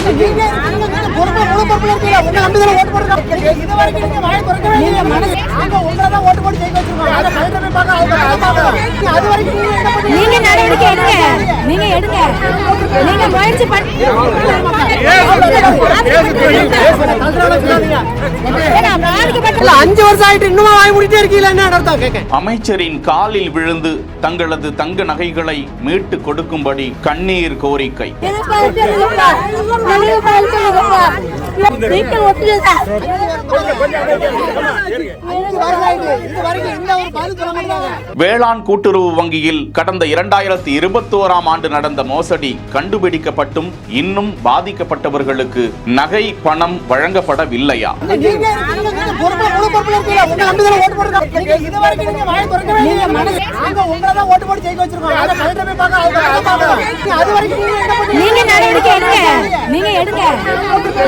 நீங்க நடவடிக்கை எடுங்க, நீங்க எடுங்க, நீங்க முயற்சி பண்ணி 5 வருஷம் ஆயிட்டு இன்னும் வாய் மூடிட்டே இருக்கீங்களா? அமைச்சரின் காலில் விழுந்து தங்களது தங்க நகைகளை மீட்டு கொடுக்கும்படி கண்ணீர் கோரிக்கை. வேளாண் கூட்டுறவு வங்கியில் கடந்த 2021ஆம் ஆண்டு நடந்த மோசடி கண்டுபிடிக்கப்பட்டும் இன்னும் பாதிக்கப்பட்டவர்களுக்கு நகை பணம் வழங்கப்படவில்லையா? நீங்க நடவடிக்கை எடுங்க, நீங்க எடுங்க,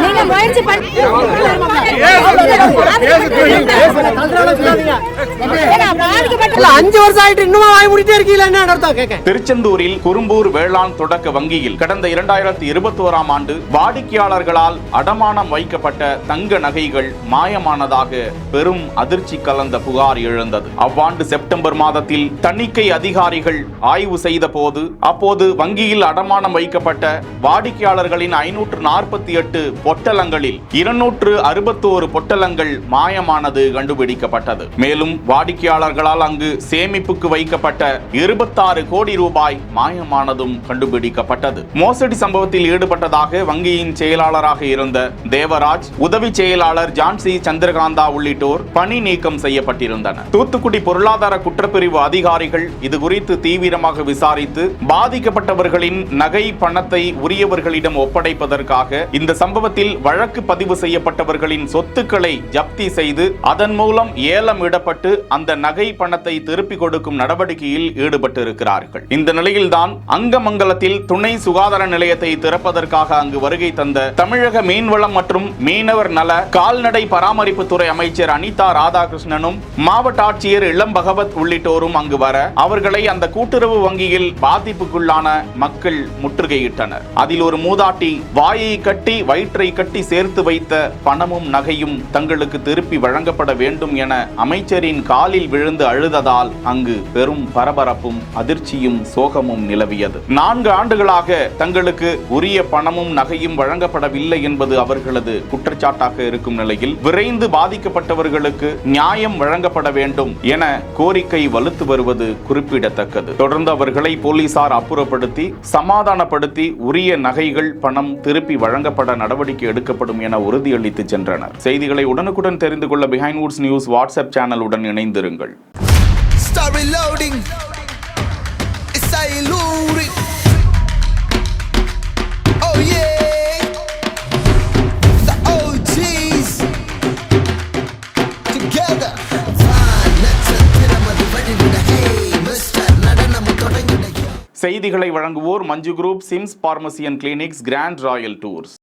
நீங்க முயற்சி பண்ணி திருச்செந்தூரில் குறும்பூர் வேளாண் தொடக்க வங்கியில் கடந்த 2021ஆம் ஆண்டு வாடிக்கையாளர்களால் அடமானம் வைக்கப்பட்ட தங்க நகைகள் மாயமானதாக பெரும் அதிர்ச்சி கலந்த புகார் எழுந்தது. அவ்வாண்டு செப்டம்பர் மாதத்தில் தணிக்கை அதிகாரிகள் ஆய்வு செய்த போது அப்போது வங்கியில் அடமானம் வைக்கப்பட்ட வாடிக்கையாளர்களின் 548 பொட்டலங்களில் 261 பொட்டலங்கள் மாயமானது கண்டுபிடிக்கப்பட்டது. மேலும் வாடிக்கையாளர்களால் அங்கு சேமிப்புக்கு வைக்கப்பட்ட 26 கோடி ரூபாய் மாயமானதும் கண்டுபிடிக்கப்பட்டது. மோசடி சம்பவத்தில் ஈடுபட்டதாக வங்கியின் செயலாளராக இருந்த தேவராஜ், உதவி செயலாளர் ஜான்சி சந்திரகாந்தா உள்ளிட்டோர் பணி நீக்கம் செய்யப்பட்டிருந்தனர். தூத்துக்குடி பொருளாதார குற்றப்பிரிவு அதிகாரிகள் இது குறித்து தீவிரமாக விசாரித்து பாதிக்கப்பட்டவர்களின் நகை பணத்தை உரியவர்களிடம் ஒப்படைப்பதற்காக இந்த சம்பவத்தில் வழக்கு பதிவு செய்யப்பட்டவர்களின் சொத்துக்களை ஜப்தி செய்து அதன் மூலம் ஏலம் இடப்பட்டு அந்த நகை பணத்தை திருப்பிக் கொடுக்கும் நடவடிக்கையில் ஈடுபட்டு இருக்கிறார்கள். இந்த நிலையில்தான் அங்கமங்கலத்தில் துணை சுகாதார நிலையத்தை திறப்பதற்காக அங்கு வருகை தந்த தமிழக மீன்வளம் மற்றும் மீனவர் நல கால்நடை பராமரிப்புத்துறை அமைச்சர் அனிதா ராதாகிருஷ்ணனும் மாவட்ட ஆட்சியர் இளம் பகவத் உள்ளிட்டோரும் அங்கு வர அவர்களை அந்த கூட்டுறவு வங்கியில் பாதிப்புக்குள்ளான மக்கள் முற்றுகையிட்டனர். அதில் ஒரு மூதாட்டி வாயை கட்டி வயிற்றை கட்டி சேர்த்து வைத்த பணமும் நகையும் தங்களுக்கு திருப்பி வழங்கப்பட வேண்டும் என அமைச்சரின் காலில் விழுந்து அழுததால் அங்கு பெரும் பரபரப்பும் அதிர்ச்சியும் சோகமும் நிலவியது. 4 ஆண்டுகளாக தங்களுக்கு உரிய பணமும் நகையும் வழங்கப்படவில்லை என்பது அவர்களது குற்றச்சாட்டாக இருக்கும் நிலையில் விரைந்து பாதிக்கப்பட்டவர்களுக்கு நியாயம் வழங்கப்பட வேண்டும் என கோரிக்கை வலுத்து வருவது குறிப்பிடத்தக்கது. தொடர்ந்து அவர்களை போலீசார் அப்புறப்படுத்தி சமாதானப்படுத்தி உரிய நகைகள் பணம் திருப்பி வழங்கப்பட நடவடிக்கை எடுக்கப்படும் என உறுதியளித்து சென்றனர். செய்திகளை உடனுக்குடன் தெரிந்து கொள்ள பிஹைண்ட் வுட்ஸ் நியூஸ் வாட்ஸ்அப் சேனலுடன் இணைந்திருங்கள். செய்திகளை வழங்குவோர் Manju group, SIMS pharmacy and clinics, grand royal tours.